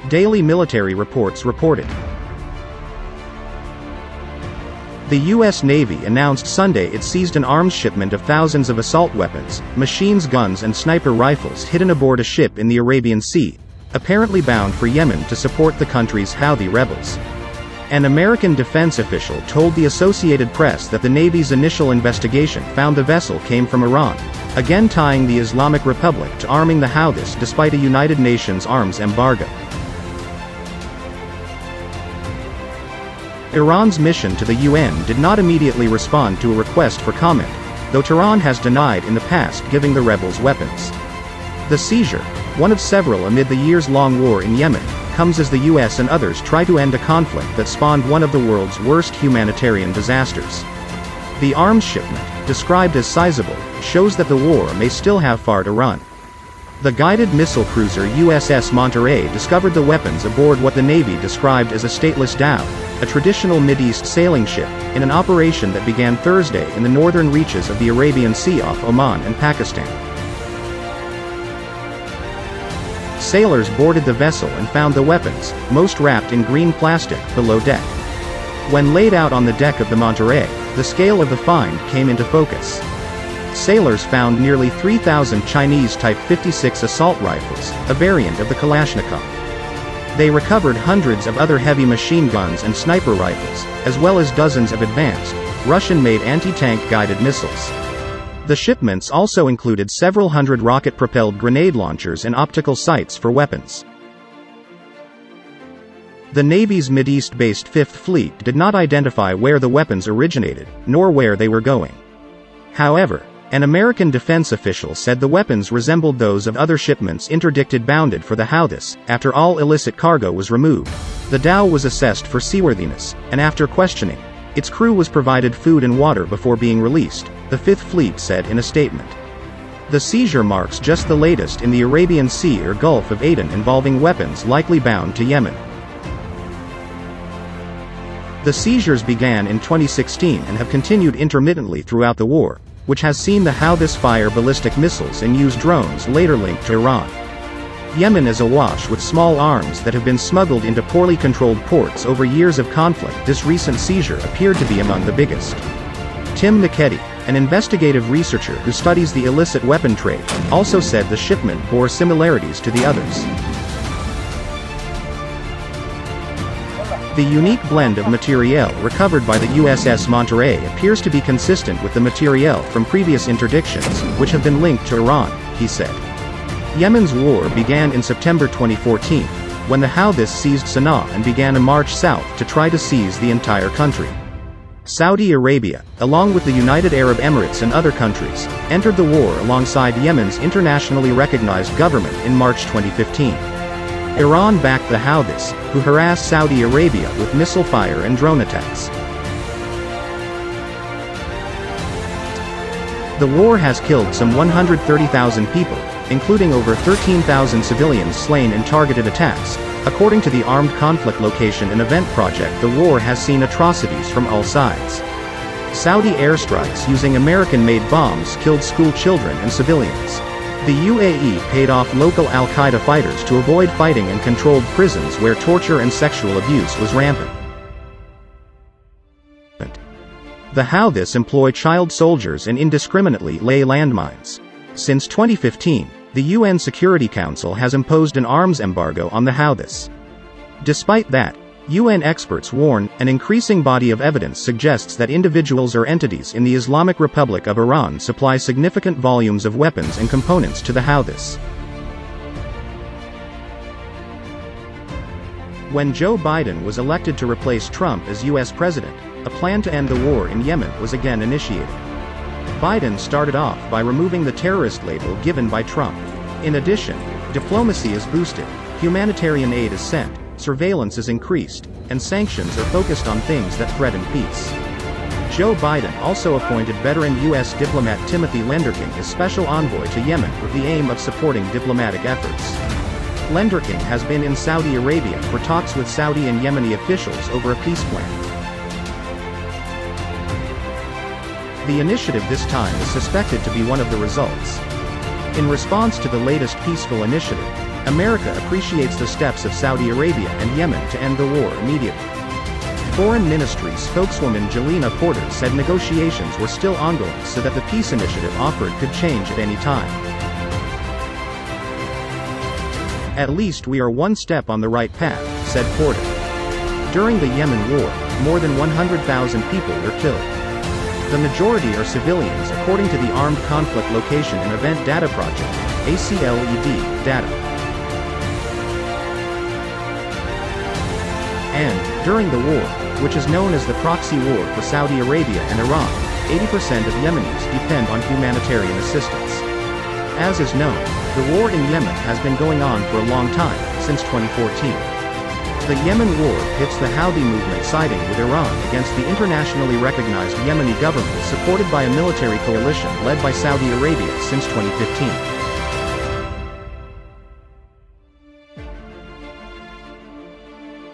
daily military reports reported. The U.S. Navy announced Sunday it seized an arms shipment of thousands of assault weapons, machine guns and sniper rifles hidden aboard a ship in the Arabian Sea, apparently bound for Yemen to support the country's Houthi rebels. An American defense official told the Associated Press that the Navy's initial investigation found the vessel came from Iran, again tying the Islamic Republic to arming the Houthis despite a United Nations arms embargo. Iran's mission to the UN did not immediately respond to a request for comment, though Tehran has denied in the past giving the rebels weapons. The seizure, one of several amid the years-long war in Yemen, comes as the US and others try to end a conflict that spawned one of the world's worst humanitarian disasters. The arms shipment, described as sizable, shows that the war may still have far to run. The guided missile cruiser USS Monterey discovered the weapons aboard what the Navy described as a stateless dhow, a traditional Mideast sailing ship, in an operation that began Thursday in the northern reaches of the Arabian Sea off Oman and Pakistan. Sailors boarded the vessel and found the weapons, most wrapped in green plastic, below deck. When laid out on the deck of the Monterey, the scale of the find came into focus. Sailors found nearly 3,000 Chinese Type 56 assault rifles, a variant of the Kalashnikov. They recovered hundreds of other heavy machine guns and sniper rifles, as well as dozens of advanced, Russian-made anti-tank guided missiles. The shipments also included several hundred rocket-propelled grenade launchers and optical sights for weapons. The Navy's Mideast-based Fifth Fleet did not identify where the weapons originated, nor where they were going. However, an American defense official said the weapons resembled those of other shipments interdicted bounded for the Houthis. After all illicit cargo was removed, the dhow was assessed for seaworthiness, and after questioning, its crew was provided food and water before being released, the Fifth Fleet said in a statement. The seizure marks just the latest in the Arabian Sea or Gulf of Aden involving weapons likely bound to Yemen. The seizures began in 2016 and have continued intermittently throughout the war, which has seen the Houthis fire ballistic missiles and use drones later linked to Iran. Yemen is awash with small arms that have been smuggled into poorly controlled ports over years of conflict. This recent seizure appeared to be among the biggest. Tim Miketty, an investigative researcher who studies the illicit weapon trade, also said the shipment bore similarities to the others. The unique blend of materiel recovered by the USS Monterey appears to be consistent with the materiel from previous interdictions, which have been linked to Iran, he said. Yemen's war began in September 2014, when the Houthis seized Sana'a and began a march south to try to seize the entire country. Saudi Arabia, along with the United Arab Emirates and other countries, entered the war alongside Yemen's internationally recognized government in March 2015. Iran backed the Houthis, who harassed Saudi Arabia with missile fire and drone attacks. The war has killed some 130,000 people, including over 13,000 civilians slain in targeted attacks. According to the Armed Conflict Location and Event Project, the war has seen atrocities from all sides. Saudi airstrikes using American-made bombs killed school children and civilians. The UAE paid off local al-Qaeda fighters to avoid fighting and controlled prisons where torture and sexual abuse was rampant. The Houthis employ child soldiers and indiscriminately lay landmines. Since 2015, the UN Security Council has imposed an arms embargo on the Houthis. Despite that, UN experts warn, an increasing body of evidence suggests that individuals or entities in the Islamic Republic of Iran supply significant volumes of weapons and components to the Houthis. When Joe Biden was elected to replace Trump as U.S. president, a plan to end the war in Yemen was again initiated. Biden started off by removing the terrorist label given by Trump. In addition, diplomacy is boosted, humanitarian aid is sent, surveillance is increased, and sanctions are focused on things that threaten peace. Joe Biden also appointed veteran U.S. diplomat Timothy Lenderking as special envoy to Yemen with the aim of supporting diplomatic efforts. Lenderking has been in Saudi Arabia for talks with Saudi and Yemeni officials over a peace plan. The initiative this time is suspected to be one of the results. In response to the latest peaceful initiative, America appreciates the steps of Saudi Arabia and Yemen to end the war immediately. Foreign Ministry spokeswoman Jelena Porter said negotiations were still ongoing so that the peace initiative offered could change at any time. At least we are one step on the right path, said Porter. During the Yemen war, more than 100,000 people were killed. The majority are civilians according to the Armed Conflict Location and Event Data Project, ACLED, data. And, during the war, which is known as the proxy war for Saudi Arabia and Iran, 80% of Yemenis depend on humanitarian assistance. As is known, the war in Yemen has been going on for a long time, since 2014. The Yemen war pits the Houthi movement siding with Iran against the internationally recognized Yemeni government supported by a military coalition led by Saudi Arabia since 2015.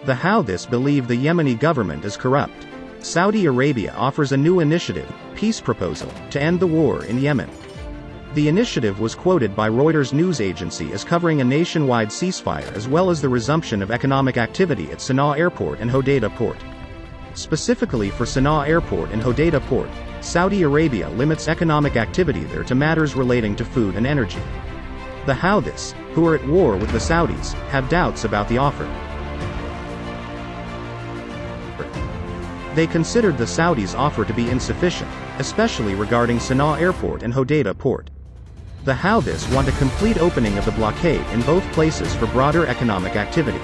The Houthis believe the Yemeni government is corrupt. Saudi Arabia offers a new initiative, peace proposal, to end the war in Yemen. The initiative was quoted by Reuters news agency as covering a nationwide ceasefire as well as the resumption of economic activity at Sana'a Airport and Hodeidah Port. Specifically for Sana'a Airport and Hodeidah Port, Saudi Arabia limits economic activity there to matters relating to food and energy. The Houthis, who are at war with the Saudis, have doubts about the offer. They considered the Saudis' offer to be insufficient, especially regarding Sana'a Airport and Hodeidah Port. The Houthis want a complete opening of the blockade in both places for broader economic activity.